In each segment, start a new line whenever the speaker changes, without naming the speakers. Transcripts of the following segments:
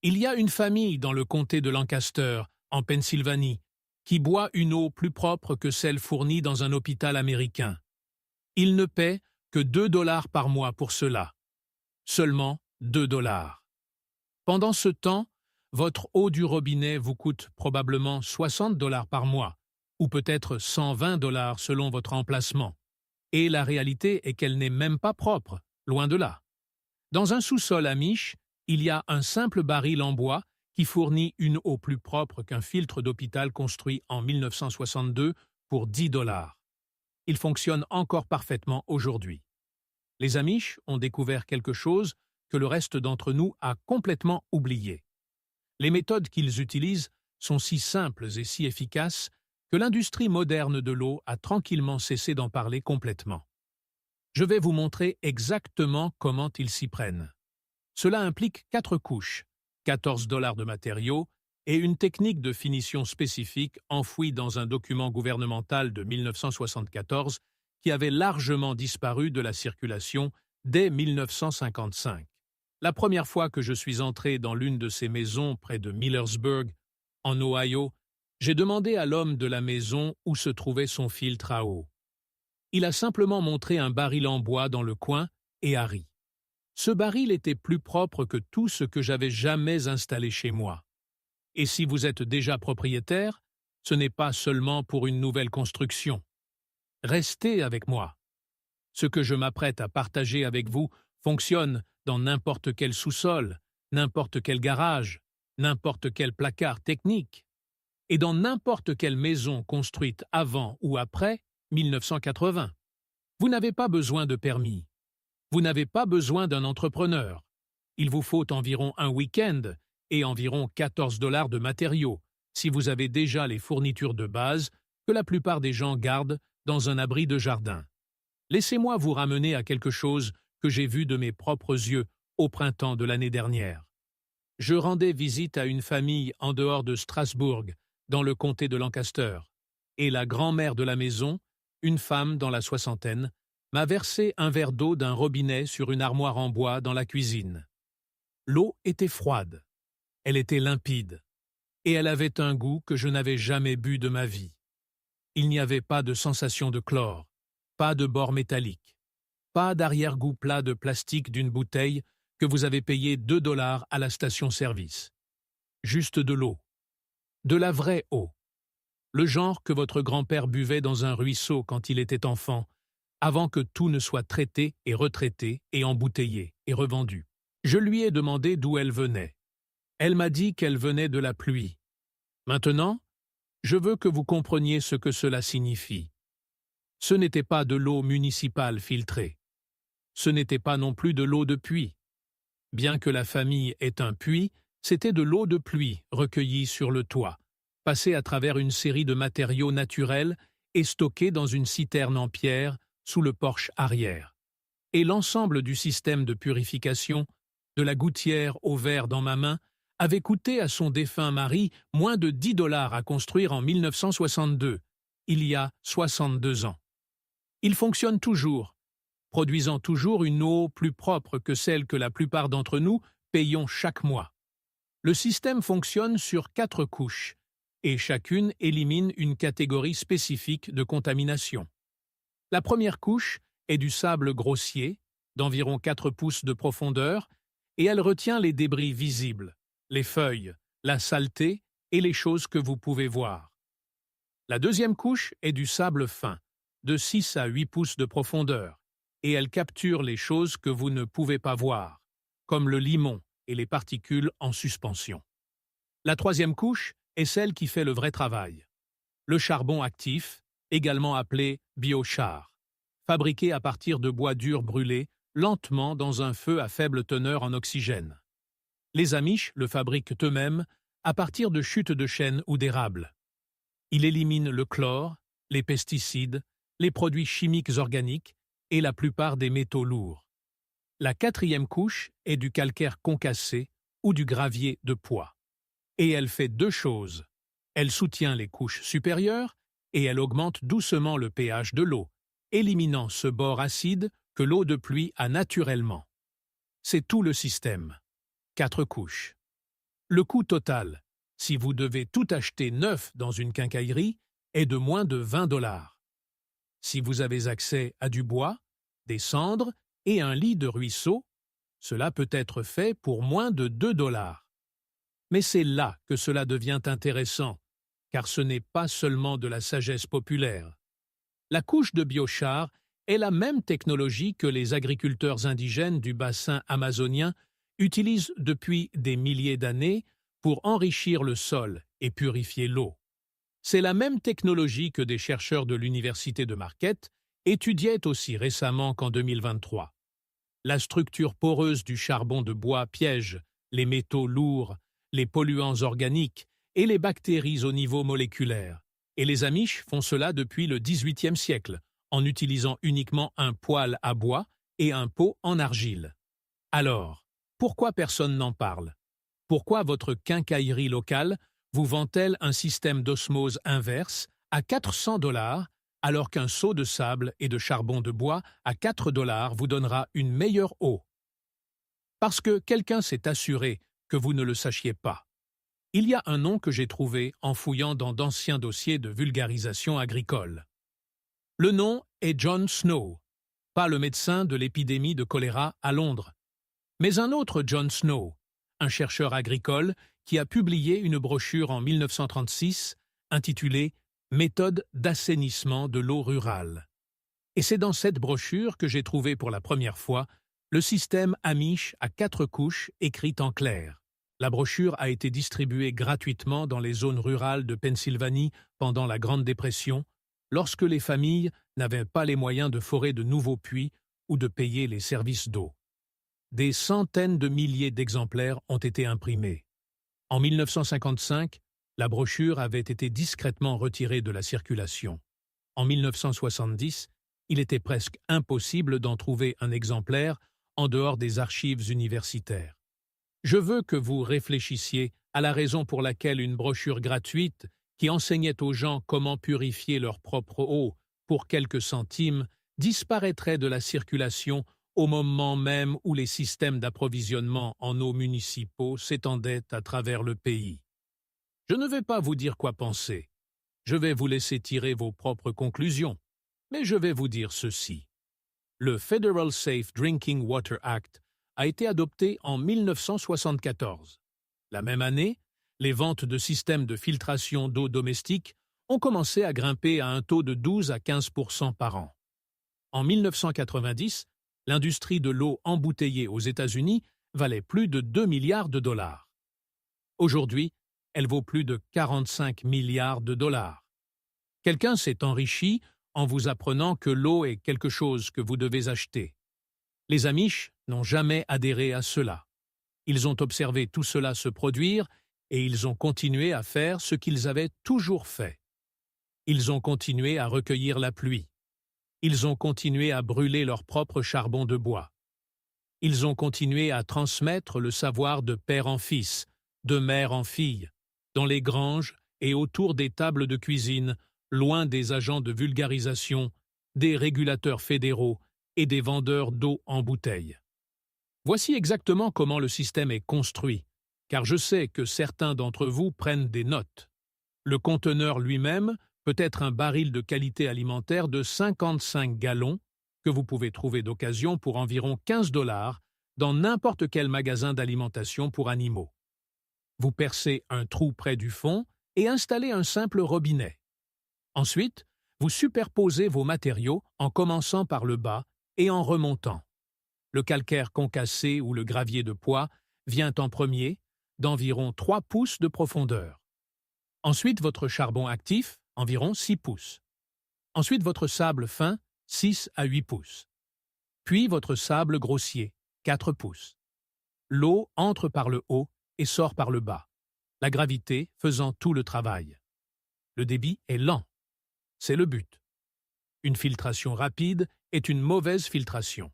Il y a une famille dans le comté de Lancaster, en Pennsylvanie, qui boit une eau plus propre que celle fournie dans un hôpital américain. Ils ne paient que 2 $ par mois pour cela. Seulement 2 $. Pendant ce temps, votre eau du robinet vous coûte probablement 60 $ par mois, ou peut-être 120 $ selon votre emplacement. Et la réalité est qu'elle n'est même pas propre, loin de là. Dans un sous-sol amish, il y a un simple baril en bois qui fournit une eau plus propre qu'un filtre d'hôpital construit en 1962 pour 10 $. Il fonctionne encore parfaitement aujourd'hui. Les Amish ont découvert quelque chose que le reste d'entre nous a complètement oublié. Les méthodes qu'ils utilisent sont si simples et si efficaces que l'industrie moderne de l'eau a tranquillement cessé d'en parler complètement. Je vais vous montrer exactement comment ils s'y prennent. Cela implique 4 couches, 14 $ de matériaux et une technique de finition spécifique enfouie dans un document gouvernemental de 1974 qui avait largement disparu de la circulation dès 1955. La première fois que je suis entré dans l'une de ces maisons près de Millersburg, en Ohio, j'ai demandé à l'homme de la maison où se trouvait son filtre à eau. Il a simplement montré un baril en bois dans le coin et a ri. Ce baril était plus propre que tout ce que j'avais jamais installé chez moi. Et si vous êtes déjà propriétaire, ce n'est pas seulement pour une nouvelle construction. Restez avec moi. Ce que je m'apprête à partager avec vous fonctionne dans n'importe quel sous-sol, n'importe quel garage, n'importe quel placard technique, et dans n'importe quelle maison construite avant ou après 1980. Vous n'avez pas besoin de permis. Vous n'avez pas besoin d'un entrepreneur. Il vous faut environ un week-end et environ 14 $ de matériaux, si vous avez déjà les fournitures de base que la plupart des gens gardent dans un abri de jardin. Laissez-moi vous ramener à quelque chose que j'ai vu de mes propres yeux au printemps de l'année dernière. Je rendais visite à une famille en dehors de Strasbourg, dans le comté de Lancaster, et la grand-mère de la maison, une femme dans la soixantaine, m'a versé un verre d'eau d'un robinet sur une armoire en bois dans la cuisine. L'eau était froide, elle était limpide, et elle avait un goût que je n'avais jamais bu de ma vie. Il n'y avait pas de sensation de chlore, pas de bord métallique, pas d'arrière-goût plat de plastique d'une bouteille que vous avez payé 2 $ à la station-service. Juste de l'eau. De la vraie eau. Le genre que votre grand-père buvait dans un ruisseau quand il était enfant, avant que tout ne soit traité et retraité et embouteillé et revendu. Je lui ai demandé d'où elle venait. Elle m'a dit qu'elle venait de la pluie. Maintenant, je veux que vous compreniez ce que cela signifie. Ce n'était pas de l'eau municipale filtrée. Ce n'était pas non plus de l'eau de puits. Bien que la famille ait un puits, c'était de l'eau de pluie recueillie sur le toit, passée à travers une série de matériaux naturels et stockée dans une citerne en pierre sous le porche arrière. Et l'ensemble du système de purification, de la gouttière au verre dans ma main, avait coûté à son défunt mari moins de 10 $ à construire en 1962, il y a 62 ans. Il fonctionne toujours, produisant toujours une eau plus propre que celle que la plupart d'entre nous payons chaque mois. Le système fonctionne sur 4 couches, et chacune élimine une catégorie spécifique de contamination. La première couche est du sable grossier, d'environ 4 pouces de profondeur, et elle retient les débris visibles, les feuilles, la saleté et les choses que vous pouvez voir. La deuxième couche est du sable fin, de 6 à 8 pouces de profondeur, et elle capture les choses que vous ne pouvez pas voir, comme le limon et les particules en suspension. La troisième couche est celle qui fait le vrai travail. Le charbon actif, également appelé biochar, fabriqué à partir de bois dur brûlé lentement dans un feu à faible teneur en oxygène. Les Amish le fabriquent eux-mêmes à partir de chutes de chêne ou d'érable. Il élimine le chlore, les pesticides, les produits chimiques organiques et la plupart des métaux lourds. La quatrième couche est du calcaire concassé ou du gravier de pois. Et elle fait 2 choses. Elle soutient les couches supérieures et elle augmente doucement le pH de l'eau, éliminant ce bord acide que l'eau de pluie a naturellement. C'est tout le système. 4 couches. Le coût total, si vous devez tout acheter neuf dans une quincaillerie, est de moins de 20 dollars. Si vous avez accès à du bois, des cendres et un lit de ruisseau, cela peut être fait pour moins de 2 dollars. Mais c'est là que cela devient intéressant, car ce n'est pas seulement de la sagesse populaire. La couche de biochar est la même technologie que les agriculteurs indigènes du bassin amazonien utilisent depuis des milliers d'années pour enrichir le sol et purifier l'eau. C'est la même technologie que des chercheurs de l'Université de Marquette étudiaient aussi récemment qu'en 2023. La structure poreuse du charbon de bois piège les métaux lourds, les polluants organiques et les bactéries au niveau moléculaire. Et les Amish font cela depuis le XVIIIe siècle, en utilisant uniquement un poêle à bois et un pot en argile. Alors, pourquoi personne n'en parle? Pourquoi votre quincaillerie locale vous vend-elle un système d'osmose inverse à 400 dollars alors qu'un seau de sable et de charbon de bois à 4 dollars vous donnera une meilleure eau? Parce que quelqu'un s'est assuré que vous ne le sachiez pas. Il y a un nom que j'ai trouvé en fouillant dans d'anciens dossiers de vulgarisation agricole. Le nom est John Snow, pas le médecin de l'épidémie de choléra à Londres, mais un autre John Snow, un chercheur agricole qui a publié une brochure en 1936 intitulée « Méthode d'assainissement de l'eau rurale ». Et c'est dans cette brochure que j'ai trouvé pour la première fois le système Amish à 4 couches écrit en clair. La brochure a été distribuée gratuitement dans les zones rurales de Pennsylvanie pendant la Grande Dépression, lorsque les familles n'avaient pas les moyens de forer de nouveaux puits ou de payer les services d'eau. Des centaines de milliers d'exemplaires ont été imprimés. En 1955, la brochure avait été discrètement retirée de la circulation. En 1970, il était presque impossible d'en trouver un exemplaire en dehors des archives universitaires. Je veux que vous réfléchissiez à la raison pour laquelle une brochure gratuite qui enseignait aux gens comment purifier leur propre eau pour quelques centimes disparaîtrait de la circulation au moment même où les systèmes d'approvisionnement en eau municipaux s'étendaient à travers le pays. Je ne vais pas vous dire quoi penser. Je vais vous laisser tirer vos propres conclusions. Mais je vais vous dire ceci. Le Federal Safe Drinking Water Act a été adopté en 1974. La même année, les ventes de systèmes de filtration d'eau domestique ont commencé à grimper à un taux de 12 à 15% par an. En 1990, l'industrie de l'eau embouteillée aux États-Unis valait plus de 2 milliards de dollars. Aujourd'hui, elle vaut plus de 45 milliards de dollars. Quelqu'un s'est enrichi en vous apprenant que l'eau est quelque chose que vous devez acheter. Les Amish n'ont jamais adhéré à cela. Ils ont observé tout cela se produire et ils ont continué à faire ce qu'ils avaient toujours fait. Ils ont continué à recueillir la pluie. Ils ont continué à brûler leur propre charbon de bois. Ils ont continué à transmettre le savoir de père en fils, de mère en fille, dans les granges et autour des tables de cuisine, loin des agents de vulgarisation, des régulateurs fédéraux et des vendeurs d'eau en bouteille. Voici exactement comment le système est construit, car je sais que certains d'entre vous prennent des notes. Le conteneur lui-même peut être un baril de qualité alimentaire de 55 gallons que vous pouvez trouver d'occasion pour environ 15 dollars dans n'importe quel magasin d'alimentation pour animaux. Vous percez un trou près du fond et installez un simple robinet. Ensuite, vous superposez vos matériaux en commençant par le bas et en remontant. Le calcaire concassé ou le gravier de pois vient en premier, d'environ 3 pouces de profondeur. Ensuite, votre charbon actif, environ 6 pouces. Ensuite, votre sable fin, 6 à 8 pouces. Puis votre sable grossier, 4 pouces. L'eau entre par le haut et sort par le bas, la gravité faisant tout le travail. Le débit est lent. C'est le but. Une filtration rapide est une mauvaise filtration.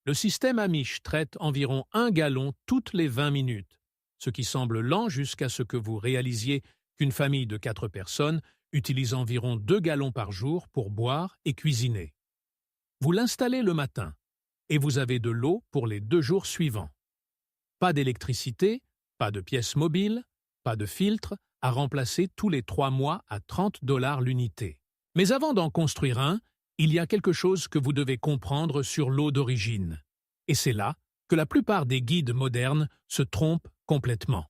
Le système Amish traite environ 1 gallon toutes les 20 minutes, ce qui semble lent jusqu'à ce que vous réalisiez qu'une famille de 4 personnes utilise environ 2 gallons par jour pour boire et cuisiner. Vous l'installez le matin et vous avez de l'eau pour les 2 jours suivants. Pas d'électricité, Pas de pièces mobiles, pas de filtre, à remplacer tous les 3 mois à 30 $ l'unité. Mais avant d'en construire un, il y a quelque chose que vous devez comprendre sur l'eau d'origine. Et c'est là que la plupart des guides modernes se trompent complètement.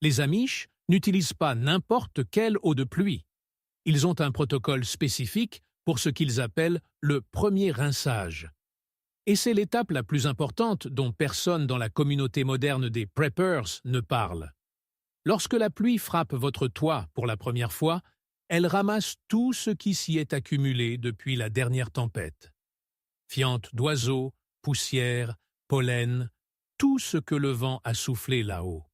Les Amish n'utilisent pas n'importe quelle eau de pluie. Ils ont un protocole spécifique pour ce qu'ils appellent le premier rinçage. Et c'est l'étape la plus importante dont personne dans la communauté moderne des preppers ne parle. Lorsque la pluie frappe votre toit pour la première fois, elle ramasse tout ce qui s'y est accumulé depuis la dernière tempête. Fientes d'oiseaux, poussière, pollen, tout ce que le vent a soufflé là-haut.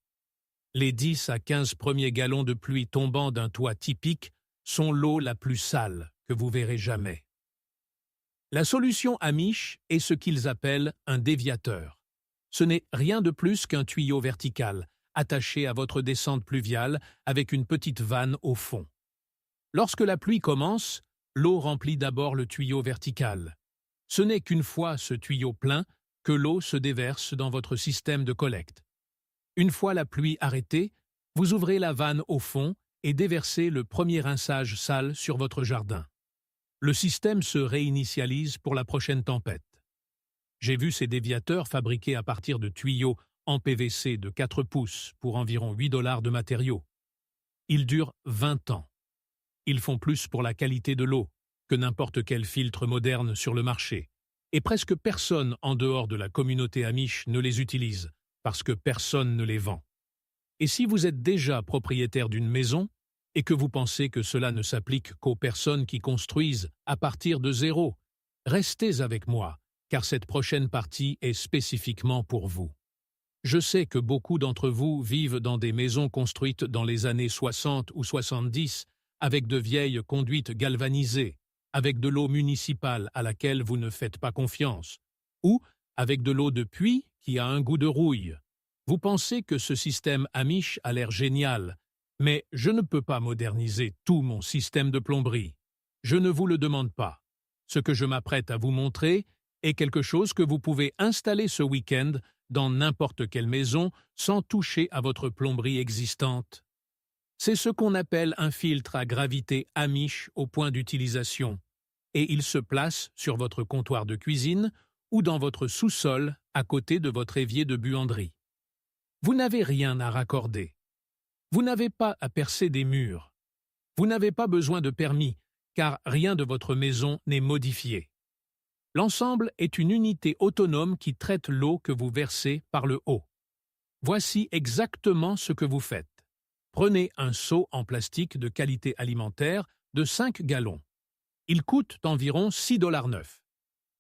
Les 10 à 15 premiers gallons de pluie tombant d'un toit typique sont l'eau la plus sale que vous verrez jamais. La solution Amish est ce qu'ils appellent un déviateur. Ce n'est rien de plus qu'un tuyau vertical, attaché à votre descente pluviale avec une petite vanne au fond. Lorsque la pluie commence, l'eau remplit d'abord le tuyau vertical. Ce n'est qu'une fois ce tuyau plein que l'eau se déverse dans votre système de collecte. Une fois la pluie arrêtée, vous ouvrez la vanne au fond et déversez le premier rinçage sale sur votre jardin. Le système se réinitialise pour la prochaine tempête. J'ai vu ces déviateurs fabriqués à partir de tuyaux en PVC de 4 pouces pour environ 8 $ de matériaux. Ils durent 20 ans. Ils font plus pour la qualité de l'eau que n'importe quel filtre moderne sur le marché. Et presque personne en dehors de la communauté Amish ne les utilise, parce que personne ne les vend. Et si vous êtes déjà propriétaire d'une maison, et que vous pensez que cela ne s'applique qu'aux personnes qui construisent à partir de zéro, restez avec moi, car cette prochaine partie est spécifiquement pour vous. Je sais que beaucoup d'entre vous vivent dans des maisons construites dans les années 60 ou 70, avec de vieilles conduites galvanisées, avec de l'eau municipale à laquelle vous ne faites pas confiance, ou avec de l'eau de puits qui a un goût de rouille. Vous pensez que ce système Amish a l'air génial, mais je ne peux pas moderniser tout mon système de plomberie. Je ne vous le demande pas. Ce que je m'apprête à vous montrer est quelque chose que vous pouvez installer ce week-end dans n'importe quelle maison sans toucher à votre plomberie existante. C'est ce qu'on appelle un filtre à gravité Amish au point d'utilisation, et il se place sur votre comptoir de cuisine ou dans votre sous-sol à côté de votre évier de buanderie. Vous n'avez rien à raccorder. Vous n'avez pas à percer des murs. Vous n'avez pas besoin de permis, car rien de votre maison n'est modifié. L'ensemble est une unité autonome qui traite l'eau que vous versez par le haut. Voici exactement ce que vous faites. Prenez un seau en plastique de qualité alimentaire de 5 gallons. Il coûte environ 6 $ neufs.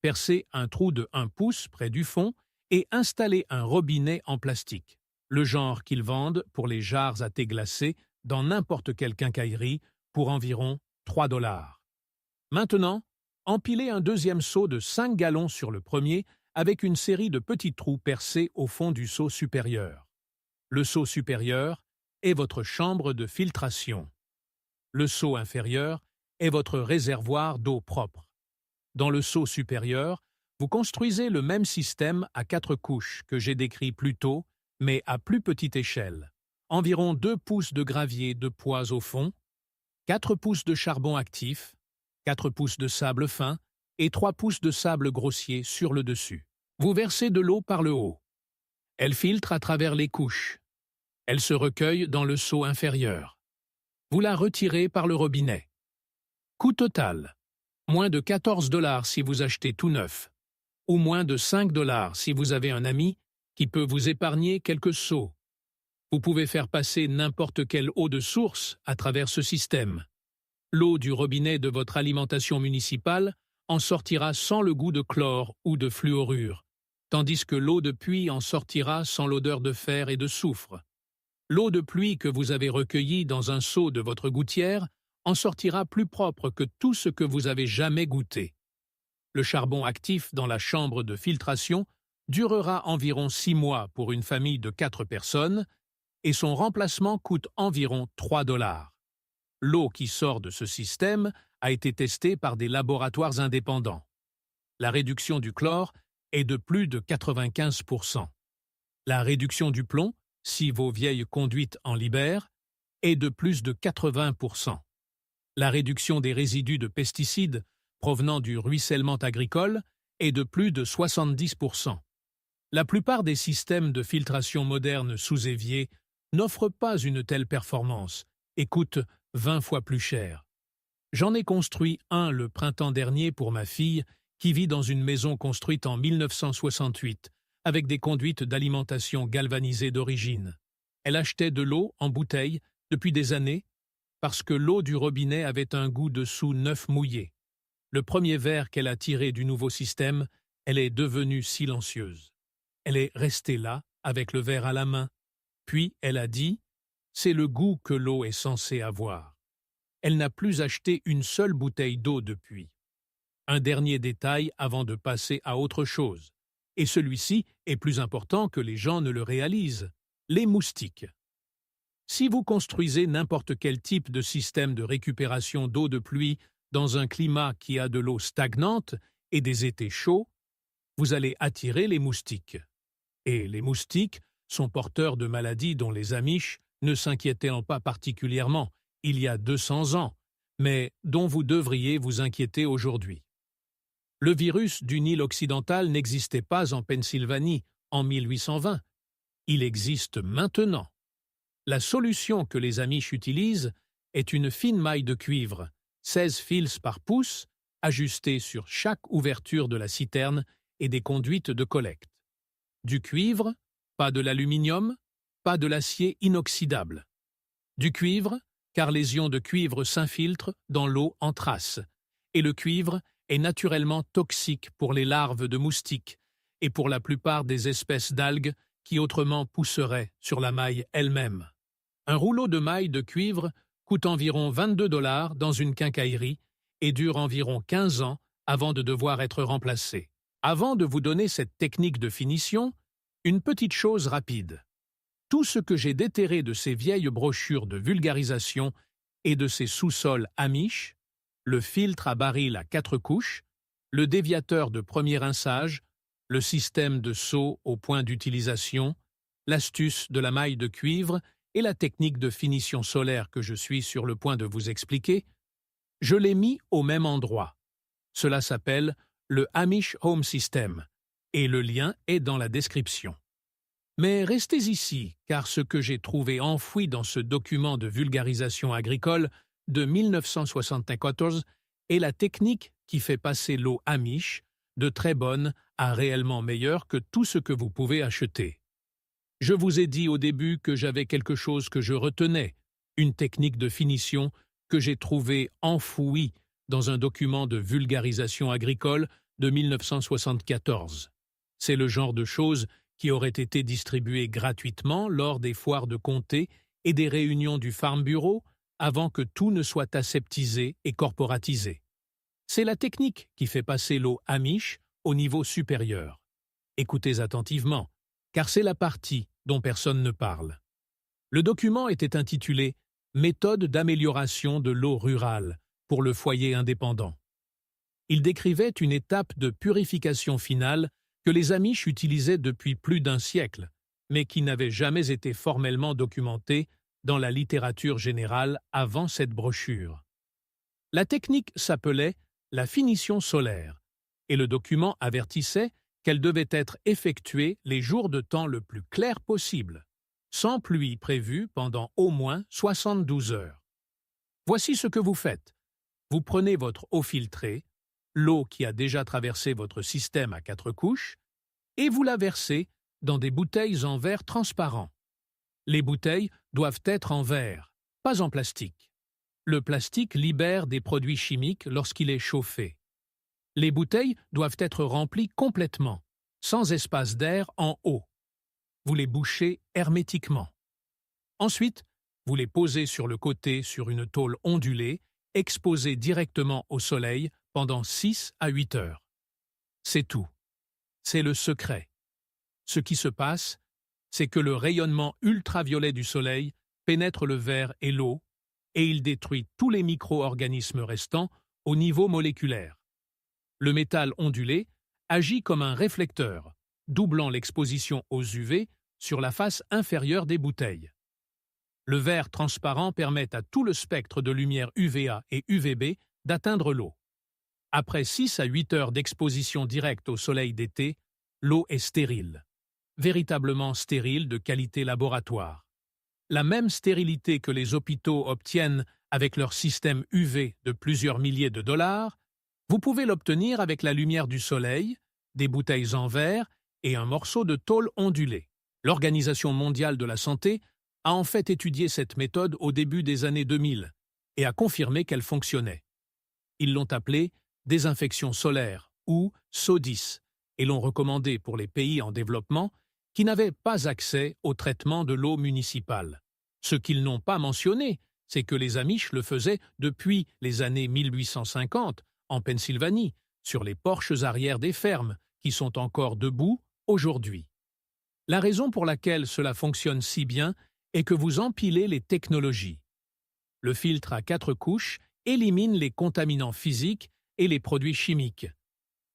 Percez un trou de 1 pouce près du fond et installez un robinet en plastique, le genre qu'ils vendent pour les jarres à thé glacé dans n'importe quelle quincaillerie pour environ 3 $. Maintenant, empilez un deuxième seau de 5 gallons sur le premier avec une série de petits trous percés au fond du seau supérieur. Le seau supérieur est votre chambre de filtration. Le seau inférieur est votre réservoir d'eau propre. Dans le seau supérieur, vous construisez le même système à 4 couches que j'ai décrit plus tôt, mais à plus petite échelle. Environ 2 pouces de gravier de pois au fond, 4 pouces de charbon actif, 4 pouces de sable fin et 3 pouces de sable grossier sur le dessus. Vous versez de l'eau par le haut. Elle filtre à travers les couches. Elle se recueille dans le seau inférieur. Vous la retirez par le robinet. Coût total: moins de 14 $ si vous achetez tout neuf, ou moins de 5 $ si vous avez un ami qui peut vous épargner quelques seaux. Vous pouvez faire passer n'importe quelle eau de source à travers ce système. L'eau du robinet de votre alimentation municipale en sortira sans le goût de chlore ou de fluorure, tandis que l'eau de puits en sortira sans l'odeur de fer et de soufre. L'eau de pluie que vous avez recueillie dans un seau de votre gouttière en sortira plus propre que tout ce que vous avez jamais goûté. Le charbon actif dans la chambre de filtration durera environ 6 mois pour une famille de 4 personnes et son remplacement coûte environ 3 $. L'eau qui sort de ce système a été testée par des laboratoires indépendants. La réduction du chlore est de plus de 95 %. La réduction du plomb si vos vieilles conduites en libèrent, est de plus de 80%. La réduction des résidus de pesticides provenant du ruissellement agricole est de plus de 70%. La plupart des systèmes de filtration modernes sous évier n'offrent pas une telle performance et coûtent 20 fois plus cher. J'en ai construit un le printemps dernier pour ma fille qui vit dans une maison construite en 1968 avec des conduites d'alimentation galvanisées d'origine. Elle achetait de l'eau en bouteille depuis des années parce que l'eau du robinet avait un goût de sous neuf mouillé. Le premier verre qu'elle a tiré du nouveau système, elle est devenue silencieuse. Elle est restée là, avec le verre à la main. Puis elle a dit « C'est le goût que l'eau est censée avoir ». Elle n'a plus acheté une seule bouteille d'eau depuis. Un dernier détail avant de passer à autre chose. Et celui-ci est plus important que les gens ne le réalisent. Les moustiques. Si vous construisez n'importe quel type de système de récupération d'eau de pluie dans un climat qui a de l'eau stagnante et des étés chauds, vous allez attirer les moustiques. Et les moustiques sont porteurs de maladies dont les Amish ne s'inquiétaient pas particulièrement il y a 200 ans, mais dont vous devriez vous inquiéter aujourd'hui. Le virus du Nil occidental n'existait pas en Pennsylvanie en 1820. Il existe maintenant. La solution que les Amish utilisent est une fine maille de cuivre, 16 fils par pouce, ajustée sur chaque ouverture de la citerne et des conduites de collecte. Du cuivre, pas de l'aluminium, pas de l'acier inoxydable. Du cuivre, car les ions de cuivre s'infiltrent dans l'eau en traces, et le cuivre est naturellement toxique pour les larves de moustiques et pour la plupart des espèces d'algues qui autrement pousseraient sur la maille elle-même. Un rouleau de maille de cuivre coûte environ 22 $ dans une quincaillerie et dure environ 15 ans avant de devoir être remplacé. Avant de vous donner cette technique de finition, une petite chose rapide. Tout ce que j'ai déterré de ces vieilles brochures de vulgarisation et de ces sous-sols Amish, le filtre à baril à 4 couches, le déviateur de premier rinçage, le système de seau au point d'utilisation, l'astuce de la maille de cuivre et la technique de finition solaire que je suis sur le point de vous expliquer, je l'ai mis au même endroit. Cela s'appelle le Amish Home System, et le lien est dans la description. Mais restez ici, car ce que j'ai trouvé enfoui dans ce document de vulgarisation agricole de 1974 est la technique qui fait passer l'eau Amish de très bonne à réellement meilleure que tout ce que vous pouvez acheter. Je vous ai dit au début que j'avais quelque chose que je retenais, une technique de finition que j'ai trouvée enfouie dans un document de vulgarisation agricole de 1974. C'est le genre de choses qui aurait été distribué gratuitement lors des foires de comté et des réunions du Farm Bureau avant que tout ne soit aseptisé et corporatisé. C'est la technique qui fait passer l'eau Amish au niveau supérieur. Écoutez attentivement, car c'est la partie dont personne ne parle. Le document était intitulé « Méthode d'amélioration de l'eau rurale pour le foyer indépendant ». Il décrivait une étape de purification finale que les Amish utilisaient depuis plus d'un siècle, mais qui n'avait jamais été formellement documentée dans la littérature générale avant cette brochure. La technique s'appelait la finition solaire, et le document avertissait qu'elle devait être effectuée les jours de temps le plus clair possible, sans pluie prévue pendant au moins 72 heures. Voici ce que vous faites. Vous prenez votre eau filtrée, l'eau qui a déjà traversé votre système à 4 couches, et vous la versez dans des bouteilles en verre transparent. Les bouteilles doivent être en verre, pas en plastique. Le plastique libère des produits chimiques lorsqu'il est chauffé. Les bouteilles doivent être remplies complètement, sans espace d'air en haut. Vous les bouchez hermétiquement. Ensuite, vous les posez sur le côté sur une tôle ondulée, exposée directement au soleil pendant 6 à 8 heures. C'est tout. C'est le secret. Ce qui se passe, c'est que le rayonnement ultraviolet du soleil pénètre le verre et l'eau, et il détruit tous les micro-organismes restants au niveau moléculaire. Le métal ondulé agit comme un réflecteur, doublant l'exposition aux UV sur la face inférieure des bouteilles. Le verre transparent permet à tout le spectre de lumière UVA et UVB d'atteindre l'eau. Après 6 à 8 heures d'exposition directe au soleil d'été, l'eau est stérile. Véritablement stérile de qualité laboratoire. La même stérilité que les hôpitaux obtiennent avec leur système UV de plusieurs milliers de dollars, vous pouvez l'obtenir avec la lumière du soleil, des bouteilles en verre et un morceau de tôle ondulée. L'Organisation mondiale de la santé a en fait étudié cette méthode au début des années 2000 et a confirmé qu'elle fonctionnait. Ils l'ont appelée désinfection solaire ou SO10 et l'ont recommandée pour les pays en développement qui n'avaient pas accès au traitement de l'eau municipale. Ce qu'ils n'ont pas mentionné, c'est que les Amish le faisaient depuis les années 1850 en Pennsylvanie, sur les porches arrière des fermes, qui sont encore debout aujourd'hui. La raison pour laquelle cela fonctionne si bien est que vous empilez les technologies. Le filtre à 4 couches élimine les contaminants physiques et les produits chimiques.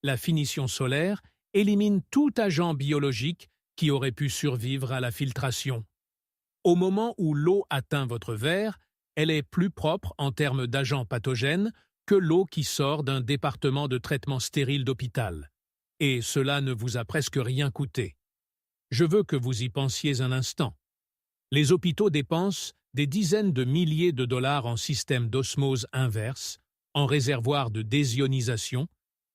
La finition solaire élimine tout agent biologique qui aurait pu survivre à la filtration. Au moment où l'eau atteint votre verre, elle est plus propre en termes d'agents pathogènes que l'eau qui sort d'un département de traitement stérile d'hôpital. Et cela ne vous a presque rien coûté. Je veux que vous y pensiez un instant. Les hôpitaux dépensent des dizaines de milliers de dollars en système d'osmose inverse, en réservoirs de désionisation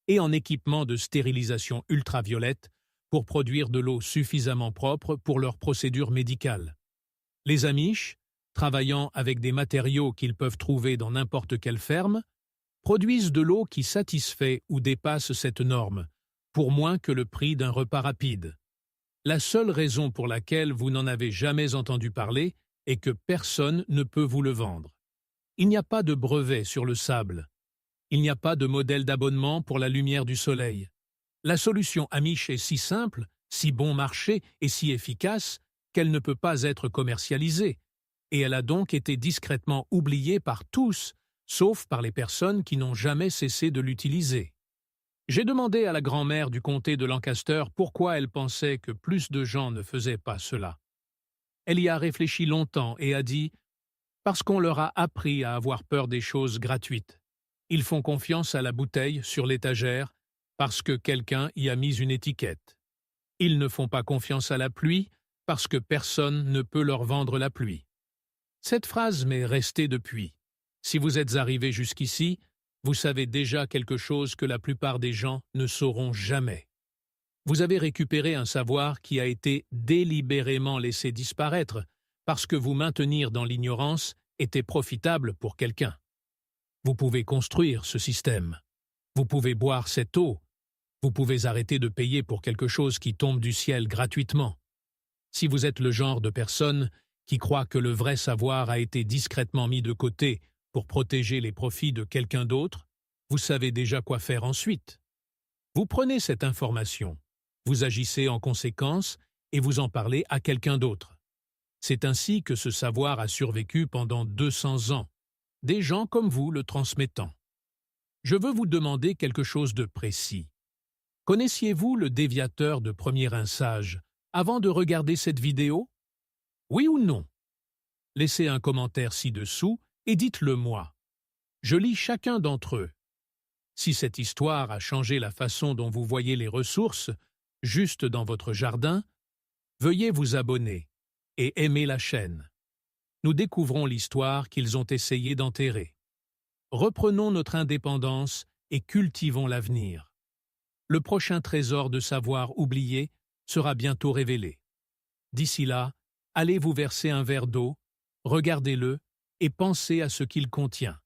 et en équipement de stérilisation ultraviolette pour produire de l'eau suffisamment propre pour leurs procédures médicales. Les Amish, travaillant avec des matériaux qu'ils peuvent trouver dans n'importe quelle ferme, produisent de l'eau qui satisfait ou dépasse cette norme, pour moins que le prix d'un repas rapide. La seule raison pour laquelle vous n'en avez jamais entendu parler est que personne ne peut vous le vendre. Il n'y a pas de brevet sur le sable. Il n'y a pas de modèle d'abonnement pour la lumière du soleil. La solution Amish est si simple, si bon marché et si efficace qu'elle ne peut pas être commercialisée, et elle a donc été discrètement oubliée par tous, sauf par les personnes qui n'ont jamais cessé de l'utiliser. J'ai demandé à la grand-mère du comté de Lancaster pourquoi elle pensait que plus de gens ne faisaient pas cela. Elle y a réfléchi longtemps et a dit « Parce qu'on leur a appris à avoir peur des choses gratuites. Ils font confiance à la bouteille sur l'étagère parce que quelqu'un y a mis une étiquette. Ils ne font pas confiance à la pluie parce que personne ne peut leur vendre la pluie. » Cette phrase m'est restée depuis. Si vous êtes arrivé jusqu'ici, vous savez déjà quelque chose que la plupart des gens ne sauront jamais. Vous avez récupéré un savoir qui a été délibérément laissé disparaître parce que vous maintenir dans l'ignorance était profitable pour quelqu'un. Vous pouvez construire ce système. Vous pouvez boire cette eau. Vous pouvez arrêter de payer pour quelque chose qui tombe du ciel gratuitement. Si vous êtes le genre de personne qui croit que le vrai savoir a été discrètement mis de côté pour protéger les profits de quelqu'un d'autre, vous savez déjà quoi faire ensuite. Vous prenez cette information, vous agissez en conséquence et vous en parlez à quelqu'un d'autre. C'est ainsi que ce savoir a survécu pendant 200 ans, des gens comme vous le transmettant. Je veux vous demander quelque chose de précis. Connaissiez-vous le déviateur de premier rinçage avant de regarder cette vidéo? Oui ou non? Laissez un commentaire ci-dessous et dites-le moi. Je lis chacun d'entre eux. Si cette histoire a changé la façon dont vous voyez les ressources, juste dans votre jardin, veuillez vous abonner et aimer la chaîne. Nous découvrons l'histoire qu'ils ont essayé d'enterrer. Reprenons notre indépendance et cultivons l'avenir. Le prochain trésor de savoir oublié sera bientôt révélé. D'ici là, allez vous verser un verre d'eau, regardez-le et pensez à ce qu'il contient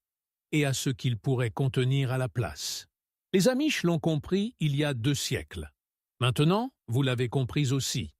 et à ce qu'il pourrait contenir à la place. Les Amish l'ont compris il y a 2 siècles. Maintenant, vous l'avez compris aussi.